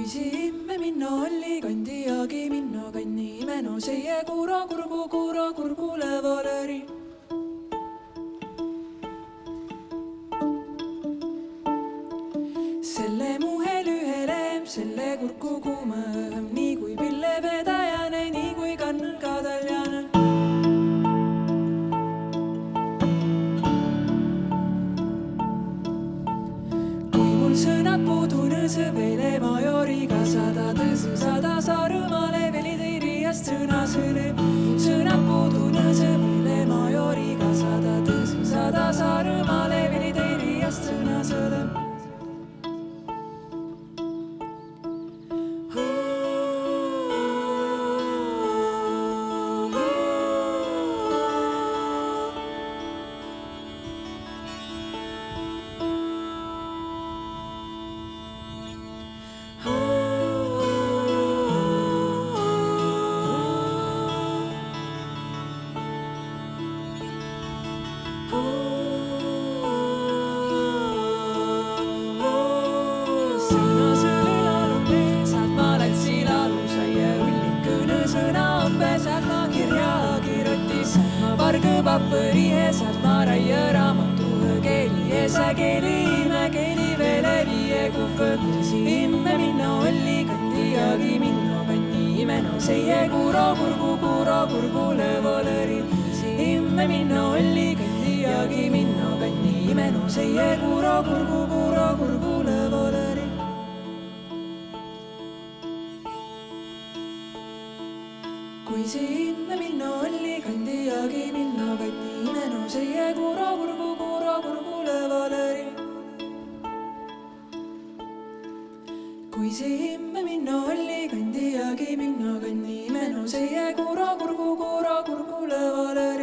Simme minna olli kandiagi minna kanni imeno seie kura kurgule valeri. Selle muhe lühelem, selle kurku kuumem, nii kui pille vedajane, nii kui kannel kadaljane. Kui mul sõnad puudu nõse vele majoriga sada Saaremaale veli teiriast sõna sõlem. Sõnad puudu nõse vele majoriga sada Saaremaale veli teiriast sõna sõlem. Paperi eesad ma raia raamatu keeli eesa keeli ime keeli vele viie kufõkusi imme minna olli kandiagi minna kanni imeno seie kuro kurgule valeri. Imme minna olli kandiagi minna kanni imeno seie kuro kurgule valeri. Kui imme minna olli kandiagi minna kanni imeno seie kuro kurgule valeri. Kui imme minna olli kandiagi minna kanni imeno seie kuro kurgule valeri.